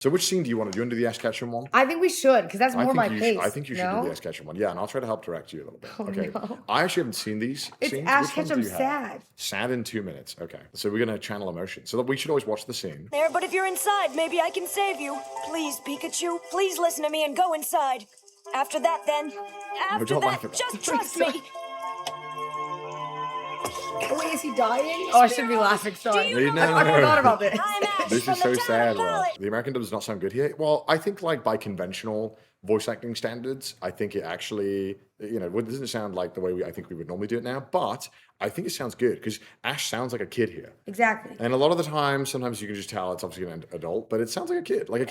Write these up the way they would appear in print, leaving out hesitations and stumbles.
So which scene do you want to do? You want to do the Ash Ketchum one? I think we should, because that's more my pace. I think you should do the Ash Ketchum one. Yeah, and I'll try to help direct you a little bit. Oh, okay. no. I actually haven't seen these It's scenes. Ash Which ones do Ketchum you have? sad. Sad in 2 minutes. Okay. So we're going to channel emotion. So we should always watch the scene. There, but if you're inside, maybe I can save you. Please, Pikachu, please listen to me and go inside. After that, then. After don't laugh that, at that. just trust me. Oh, wait, is he dying? Oh, I should be laughing, sorry. No. I forgot about this. I'm Ash This from is so the town sad. of Bro. Pallet. The American dub does not sound good here. Well, I think like by conventional voice acting standards, I think it actually, it doesn't sound like the way I think we would normally do it now, but I think it sounds good because Ash sounds like a kid here. Exactly. And a lot of the time, sometimes you can just tell it's obviously an adult, but it sounds like a kid. Like a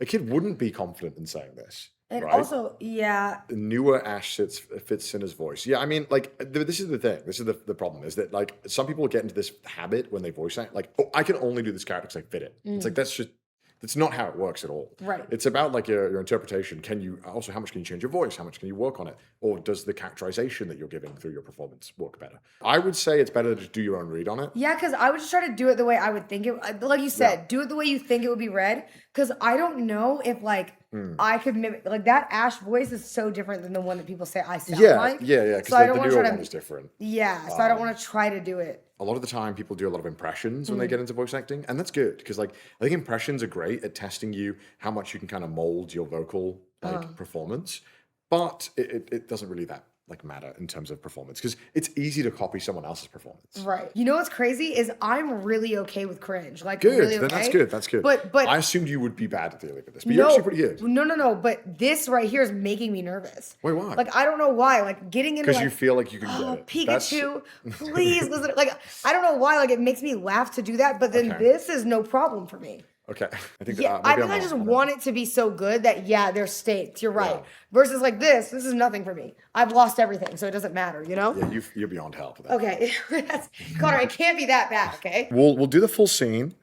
kid wouldn't be confident in saying this. And right? also, yeah. The newer Ash fits in his voice. Yeah, I mean, like, this is the thing. This is the problem is that, like, some people get into this habit when they voice act, like, oh, I can only do this character because I fit it. It's like, that's not how it works at all. Right. It's about, like, your interpretation. How much can you change your voice? How much can you work on it? Or does the characterization that you're giving through your performance work better? I would say it's better to just do your own read on it. Yeah, because I would just try to do it the way I would think it. Like you said, do it the way you think it would be read. Because I don't know if, like, I could mimic, like, that Ash voice is so different than the one that people say I sound like. Yeah, because So I don't the want newer to one is different. Yeah, so I don't want to try to do it. A lot of the time people do a lot of impressions when they get into voice acting, and that's good because, like, I think impressions are great at testing you how much you can kind of mold your vocal performance, but it doesn't really matter in terms of performance because it's easy to copy someone else's performance. Right. You know what's crazy is I'm really okay with cringe. Like, Good, really then okay. that's good. But I assumed you would be bad at dealing with this, but you're actually pretty good. No. But this right here is making me nervous. Wait, why? Like, I don't know why. Like, getting into Because you feel like you can get it. Pikachu, please listen. Like, I don't know why. Like, it makes me laugh to do that. But then this is no problem for me. Okay. I think I just want it to be so good that, there's stakes. You're right. Yeah. Versus like this is nothing for me. I've lost everything, so it doesn't matter, you know? Yeah, you're beyond help with that. Okay. Connor, it can't be that bad, okay? We'll do the full scene,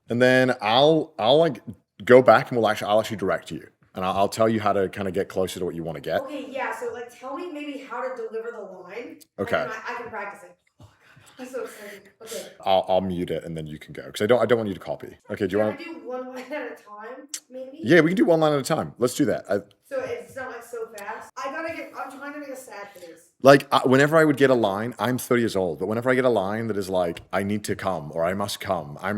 and then I'll like go back and I'll actually direct you, and I'll tell you how to kind of get closer to what you want to get. Okay, yeah. So like, tell me maybe how to deliver the line. Okay. And I can practice it. Oh my god, I'm so excited. Okay. I'll mute it and then you can go because I don't want you to copy. Okay, do you want to do one line at a time, maybe? Yeah, we can do one line at a time. Let's do that. So it's not like so fast. I'm trying to make a sad face. Like, whenever I would get a line, I'm 30 years old, but whenever I get a line that is like, I need to come or I must come, I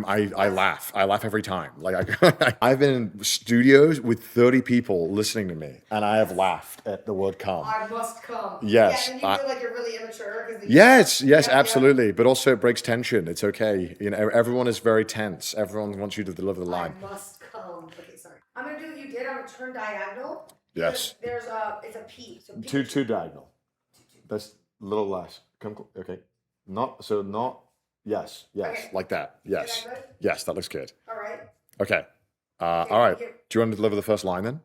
laugh. I laugh every time. Like, I've been in studios with 30 people listening to me, and I have laughed at the word come. I must come. Yes. Yeah, and you feel like you're really immature. Yes, absolutely. But also it breaks tension. It's okay. Everyone is very tense. Everyone wants you to deliver the line. I must come. Okay, sorry. I'm going to do what you did. I'm going to turn diagonal. Yes. It's a P. So P. Two diagonal. That's a little less. Okay. Yes. Okay. Like that. Yes. Good? Yes, that looks good. All right. Okay. All right. Do you want to deliver the first line then?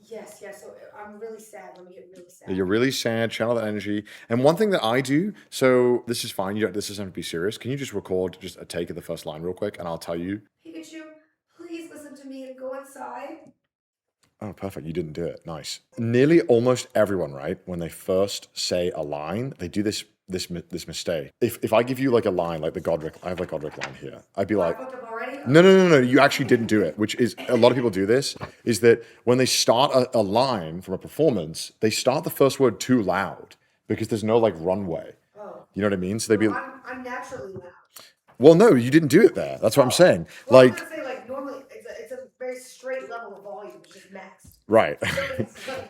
Yes. So I'm really sad. Let me get really sad. You're really sad. Channel that energy. And one thing that I do, so this is fine. This doesn't have to be serious. Can you just record just a take of the first line real quick, and I'll tell you. Pikachu, please listen to me and go inside. Oh, perfect. You didn't do it. Nice. Nearly almost everyone, right? When they first say a line, they do this mistake. If I give you like a line, like I have like Godric line here. I'd be like, no. You actually didn't do it, which is, a lot of people do this, is that when they start a line from a performance, they start the first word too loud because there's no like runway. Oh. You know what I mean? So they'd be I'm naturally loud. Well, no, you didn't do it there. That's what I'm saying. Well, I was gonna say, like, normally it's a very straight level of volume, which is max. Right.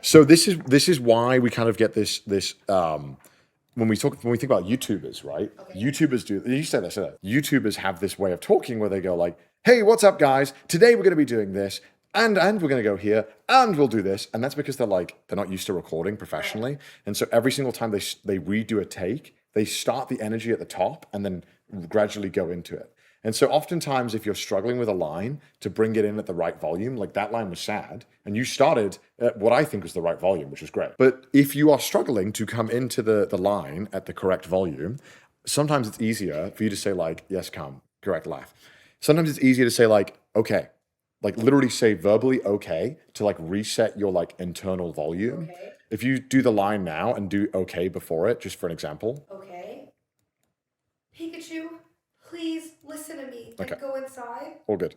So this is why we kind of get this when we think about YouTubers, right? Okay. YouTubers do. You say that. YouTubers have this way of talking where they go like, "Hey, what's up, guys? Today we're going to be doing this, and we're going to go here, and we'll do this," and that's because they're not used to recording professionally, and so every single time they redo a take, they start the energy at the top and then gradually go into it. And so oftentimes, if you're struggling with a line to bring it in at the right volume, like that line was sad, and you started at what I think was the right volume, which was great. But if you are struggling to come into the line at the correct volume, sometimes it's easier for you to say like, yes, come, correct laugh. Sometimes it's easier to say like, okay, like literally say verbally okay to like reset your like internal volume. Okay. If you do the line now and do okay before it, just for an example. Okay. Pikachu, please listen to me and go inside. All good.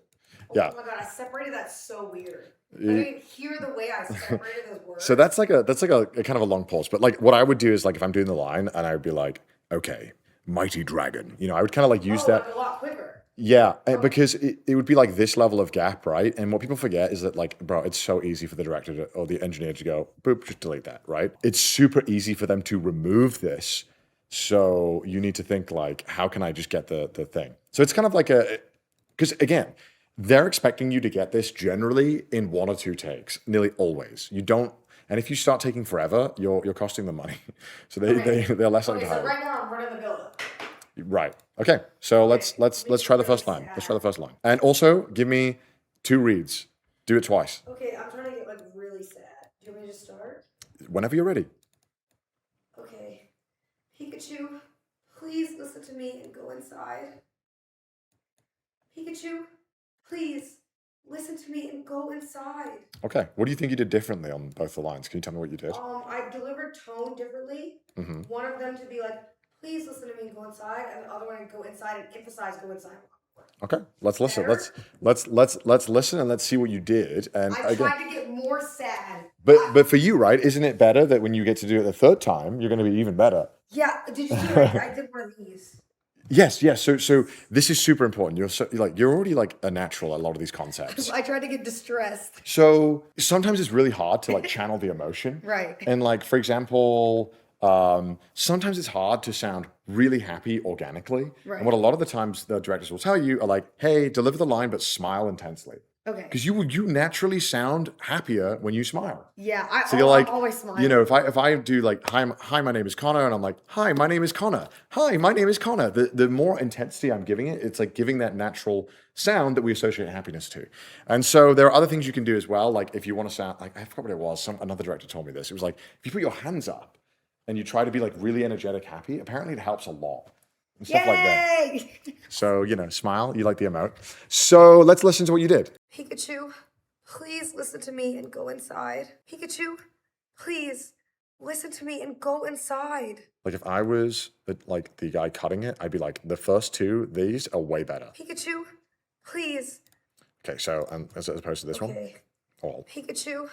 Yeah. Oh my god, I separated that so weird. I didn't hear the way I separated those words. So that's like a kind of a long pause. But like what I would do is like if I'm doing the line and I would be like, okay, mighty dragon. You know, I would kind of like use that. Like a lot quicker. Yeah, because it would be like this level of gap, right? And what people forget is that like, bro, it's so easy for the director or the engineer to go, boop, just delete that, right? It's super easy for them to remove this. So you need to think like, how can I just get the thing? So it's kind of like because again, they're expecting you to get this generally in 1 or 2 takes, nearly always. You don't, and if you start taking forever, you're costing them money. So they're less likely to hire. So right now I'm running the build-up. Right. Okay. So let's try the first line. Let's try the first line. And also give me 2 reads. Do it twice. Okay, I'm trying to get like really sad. Do you want me to just start? Whenever you're ready. Okay. Pikachu, please listen to me and go inside. Pikachu, please listen to me and go inside. Okay. What do you think you did differently on both the lines? Can you tell me what you did? I delivered tone differently. Mm-hmm. One of them to be like, please listen to me and go inside, and the other one to go inside and emphasize go inside. Okay. Let's listen. Let's listen and let's see what you did. And I tried to get more sad. But for you, right? Isn't it better that when you get to do it the 3rd time, you're going to be even better? Yeah. Did you see? I did one of these. Yes. So this is super important. You're already like a natural at a lot of these concepts. I tried to get distressed. So sometimes it's really hard to like channel the emotion. Right. And like, for example, sometimes it's hard to sound really happy organically. Right. And what a lot of the times the directors will tell you are like, hey, deliver the line, but smile intensely. Okay. Because you naturally sound happier when you smile. Yeah, So you're like, I'm always smiling. you know, if I do like, hi, my name is Connor, and I'm like, hi, my name is Connor. Hi, my name is Connor. The more intensity I'm giving it, it's like giving that natural sound that we associate happiness to. And so there are other things you can do as well. Like if you want to sound like, I forgot what it was. Another director told me this. It was like, if you put your hands up and you try to be like really energetic, happy, apparently it helps a lot. And stuff like that. So, you know, smile. You like the emote. So let's listen to what you did. Pikachu, please listen to me and go inside. Pikachu, please listen to me and go inside. Like if I was the guy cutting it, I'd be like, the first 2, these are way better. Pikachu, please. Okay, so as opposed to this one? Oh. Pikachu,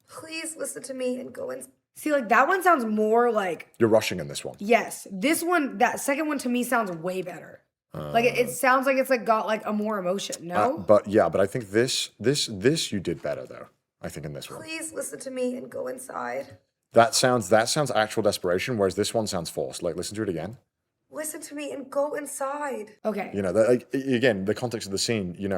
please listen to me and go inside. See, like that one sounds more like You're rushing in this one. Yes, this one, that second one to me sounds way better. Like it sounds like it's like got like a more emotion. No, but I think this you did better though. I think in this one. Please listen to me and go inside. That sounds actual desperation, whereas this one sounds forced. Like listen to it again. Listen to me and go inside. Okay. You know, again, the context of the scene. You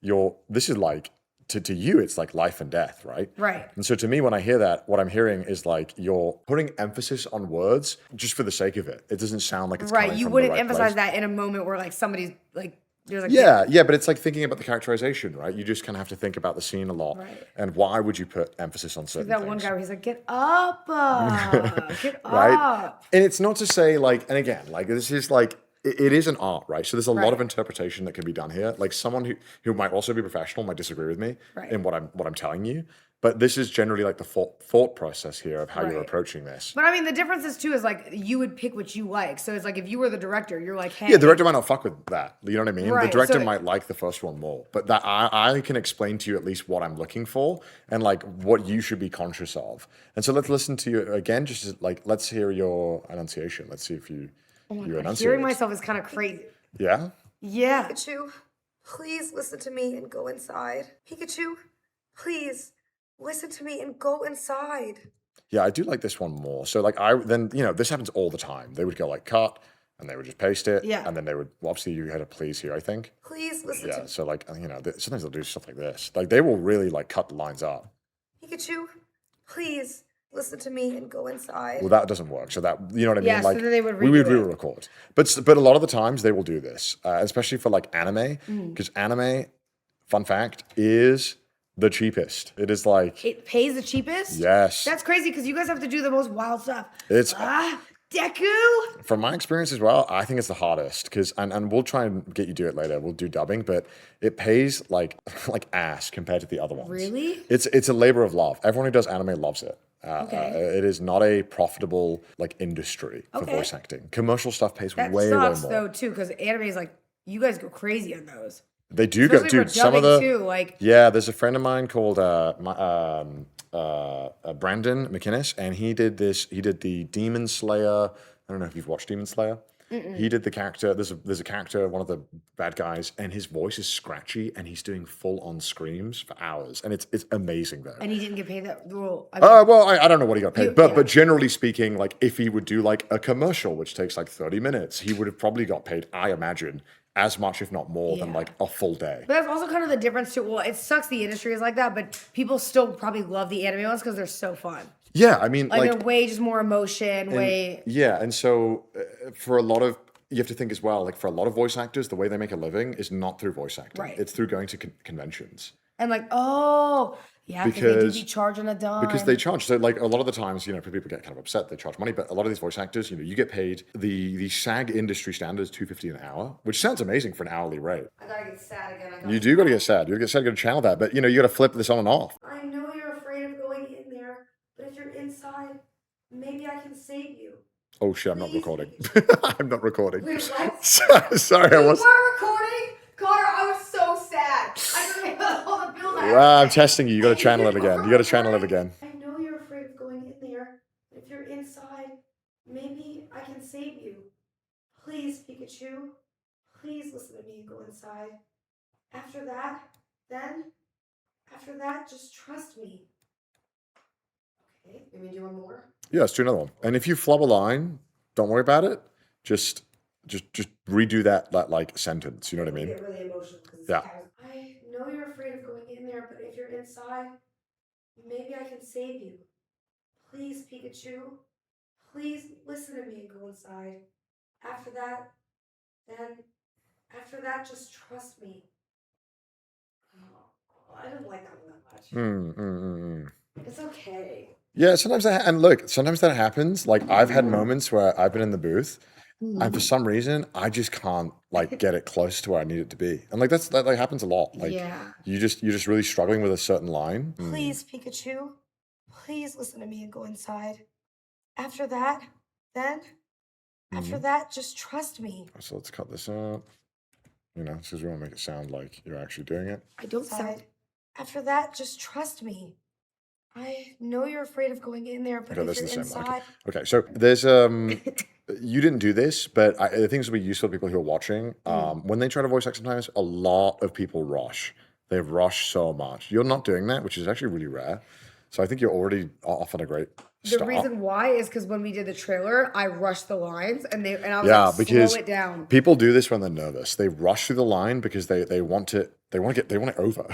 know, this is like. To you, it's like life and death, right? Right. And so to me, when I hear that, what I'm hearing is like you're putting emphasis on words just for the sake of it. It doesn't sound like it's right. Coming You from wouldn't the right emphasize place. that in a moment where like somebody's like there's like Yeah, but it's like thinking about the characterization, right? You just kind of have to think about the scene a lot. Right. And why would you put emphasis on certain that things? one guy where he's like, get up, get Right? up. And it's not to say like, and again, like this is like, it is an art, right? So there's a lot Right. of interpretation that can be done here. Like someone who might also be professional might disagree with me Right. in what I'm telling you. But this is generally like the thought process here of how you're Right. approaching this. But I mean, the difference is too is like you would pick what you like. So it's like if you were the director, you're like, hey, Yeah, the director might not fuck with that. You know what I mean? Right, The director so- might like the first one more. But that I can explain to you at least what I'm looking for and like what you should be conscious of. And so let's listen to you again, just as, like let's hear your enunciation. Let's see if you enunciate. hearing myself is kind of crazy. Yeah? Yeah. Pikachu, please listen to me and go inside. Pikachu, please listen to me and go inside. Yeah, I do like this one more. So like this happens all the time. They would go like cut and they would just paste it. Yeah. And then they would, well, obviously you had a please here, I think. Please listen Yeah, so like, sometimes they'll do stuff like this. Like they will really like cut the lines up. Pikachu, please listen to me and go inside. Well, that doesn't work. So that, you know what I mean? Yeah, so Like then they would we would redo it. re-record. But a lot of the times they will do this, especially for like anime, because anime, fun fact, is the cheapest. It is like, It pays the cheapest? yes. That's crazy because you guys have to do the most wild stuff. It's Deku? from my experience as well, I think it's the hardest because, and we'll try and get you to do it later. We'll do dubbing, but it pays like ass compared to the other ones. Really? It's a labor of love. Everyone who does anime loves it. Okay. It is not a profitable like industry for Okay. voice acting. Commercial stuff pays That way sucks more. though too because anime is like, you guys go crazy on those. They do go, Especially for dude. Some of dubbing, the too, like- yeah. There's a friend of mine called Brandon McInnes, and he did this. He did the Demon Slayer. I don't know if you've watched Demon Slayer. He did the character. There's a character, one of the bad guys, and his voice is scratchy, and he's doing full on screams for hours, and it's amazing though. And he didn't get paid that. Well, Well, I don't know what he got paid, yeah. but generally speaking, like if he would do like a commercial, which takes like 30 minutes, he would have probably got paid, I imagine, as much, if not more, than Yeah. like a full day. But that's also kind of the difference too. Well, it sucks the industry is like that, but people still probably love the anime ones because they're so fun. Yeah, I mean, Like, they're way just more emotion, yeah, and so for a lot of, you have to think as well, like for a lot of voice actors, the way they make a living is not through voice acting. Right. It's through going to conventions. And like, oh, yeah, because they do be charging a dime. Because they charge. So like a lot of the times, people get kind of upset, they charge money, but a lot of these voice actors, you get paid, the SAG industry standard is $2.50 an hour, which sounds amazing for an hourly rate. I gotta get sad again. You do got to get sad. You got to get sad, you got to channel that, but you got to flip this on and off. I know you're afraid of going in there, but if you're inside, maybe I can save you. Oh shit, I'm not recording. I'm not recording. Wait, what? Sorry, I was. We're recording? Connor, I was so sad. I couldn't get all the bills. I'm testing you. You got to channel it again. You got to channel it again. I know you're afraid of going in there, but if you're inside, maybe I can save you. Please, Pikachu. Please listen to me and go inside. After that, just trust me. Okay, you mean do one more? Yeah, let's do another one. And if you flub a line, don't worry about it. Just redo that like sentence. You know what I mean? Get really emotional. Yeah. I know you're afraid of going in there, but if you're inside, maybe I can save you. Please, Pikachu. Please listen to me and go inside. After that, just trust me. Oh, I didn't like that one that much. It's okay. Yeah, sometimes sometimes that happens. Like I've had moments where I've been in the booth, and for some reason I just can't like get it close to where I need it to be, and like that like happens a lot. Like you're just really struggling with a certain line. Please, Pikachu. Please listen to me and go inside. After that, just trust me. So let's cut this up. Because we want to make it sound like you're actually doing it. I don't sound. After that, just trust me. I know you're afraid of going in there, but if you're inside. Okay, so there's you didn't do this, but I think this will be useful to people who are watching. When they try to voice act, sometimes a lot of people rush. They rush so much. You're not doing that, which is actually really rare. So I think you're already off on a great start. The reason why is because when we did the trailer, I rushed the lines and I was like, because slow it down. People do this when they're nervous. They rush through the line because they want it over.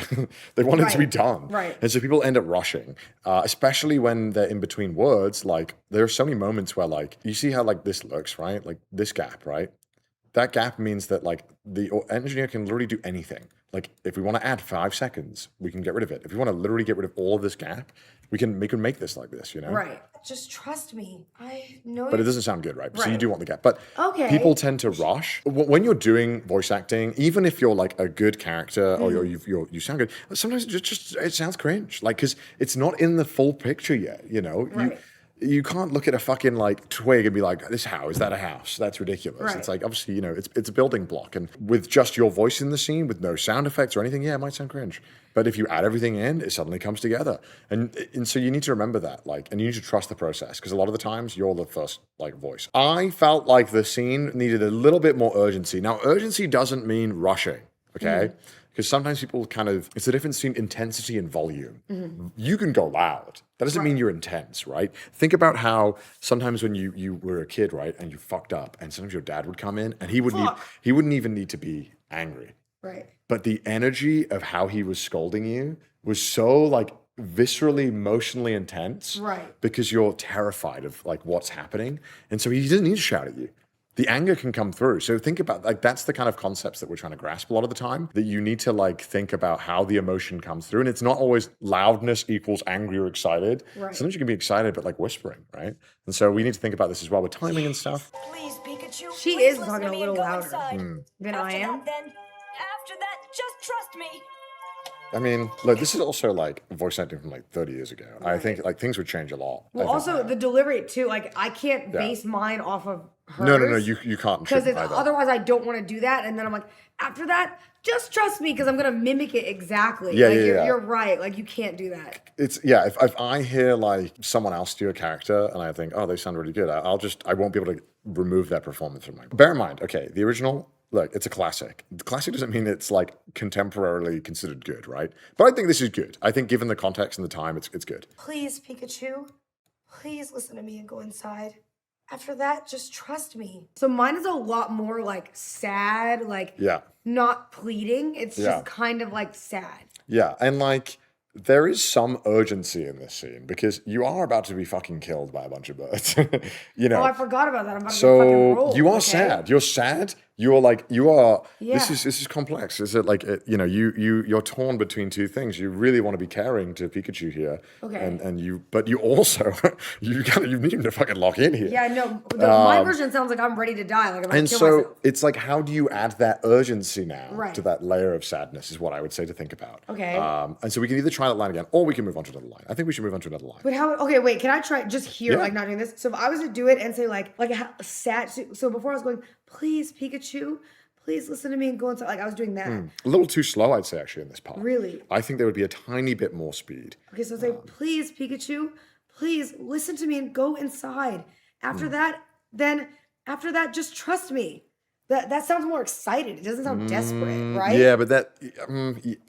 They want it to be done. Right. And so people end up rushing, especially when they're in between words. Like there are so many moments where like you see how like this looks, right? Like this gap, right? That gap means that like the engineer can literally do anything. Like if we want to add 5 seconds, we can get rid of it. If we want to literally get rid of all of this gap, we can make this like this, Right. Just trust me. I know. But it doesn't sound good, right? So you do want the gap. But okay. People tend to rush. When you're doing voice acting, even if you're like a good character or you sound good, sometimes it sounds cringe. Like, because it's not in the full picture yet, Right. You can't look at a fucking like twig and be like, is that a house? That's ridiculous. Right. It's like, obviously, it's a building block. And with just your voice in the scene, with no sound effects or anything, yeah, it might sound cringe. But if you add everything in, it suddenly comes together. And so you need to remember that, and you need to trust the process, because a lot of the times you're the first like voice. I felt like the scene needed a little bit more urgency. Now, urgency doesn't mean rushing, okay? Because sometimes people it's the difference between intensity and volume. You can go loud. That doesn't mean you're intense, right? Think about how sometimes when you were a kid, right, and you fucked up, and sometimes your dad would come in and he wouldn't even need to be angry. Right. But the energy of how he was scolding you was so like viscerally, emotionally intense. Right. Because you're terrified of like what's happening. And so he doesn't need to shout at you. The anger can come through. So think about like that's the kind of concepts that we're trying to grasp a lot of the time, that you need to like think about how the emotion comes through. And it's not always loudness equals angry or excited. Right. Sometimes you can be excited, but like whispering, right? And so we need to think about this as well with timing and stuff. Please, Pikachu. She please is listen talking to a me little and go louder inside. than I am. After that, just trust me. I mean, look, this is also like voice acting from like 30 years ago. I think like things would change a lot. Well, also the delivery too. Like I can't base mine off of No, hers. you can't. Because Shouldn't either. otherwise I don't want to do that. And then I'm like, after that, just trust me because I'm going to mimic it exactly. Yeah, like, yeah. You're right. Like, you can't do that. It's yeah. If I hear like someone else do a character and I think, oh, they sound really good, I won't be able to remove that performance from my. Bear in mind, okay, the original. Look, it's a classic. The classic doesn't mean it's like contemporarily considered good, right? But I think this is good. I think given the context and the time, it's good. Please, Pikachu, please listen to me and go inside. After that, just trust me. So mine is a lot more like sad, like not pleading. It's just kind of like sad. Yeah, and like there is some urgency in this scene because you are about to be fucking killed by a bunch of birds. You know. Oh, I forgot about that. I'm about to get fucking rolled. You are sad. You're sad. You are like you are. Yeah. This is complex. Is it like you know you're torn between two things. You really want to be caring to Pikachu here. Okay. And you but you also you need him to fucking lock in here. Yeah, no. My version sounds like I'm ready to die. Like I'm gonna kill myself. It's like how do you add that urgency now Right. to that layer of sadness is what I would say to think about. Okay. And so we can either try that line again or we can move on to another line. I think we should move on to another line. But how? Okay, wait. Can I try just here, like not doing this? So if I was to do it and say like sad. So before I was going, please, Pikachu, please listen to me and go inside. Like I was doing that. A little too slow, I'd say, actually, in this part. Really? I think there would be a tiny bit more speed. Okay, so say, please, Pikachu, please listen to me and go inside. After that, just trust me. That sounds more excited. It doesn't sound desperate, right? Yeah, but that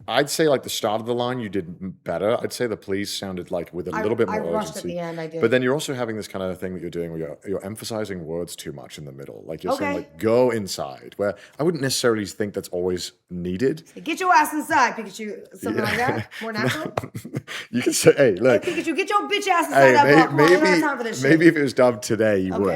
I'd say like the start of the line you did better. I'd say the please sounded like with a little bit more I rushed urgency. at the end, I did. But then you're also having this kind of thing that you're doing where you're emphasizing words too much in the middle. Like you're saying like go inside, where I wouldn't necessarily think that's always needed. Get your ass inside, Pikachu. Something like that. More natural. You can say, hey, look. Hey, Pikachu, get your bitch ass inside that block. Come on, we don't have time for this shit. Maybe if it was dubbed today, you would.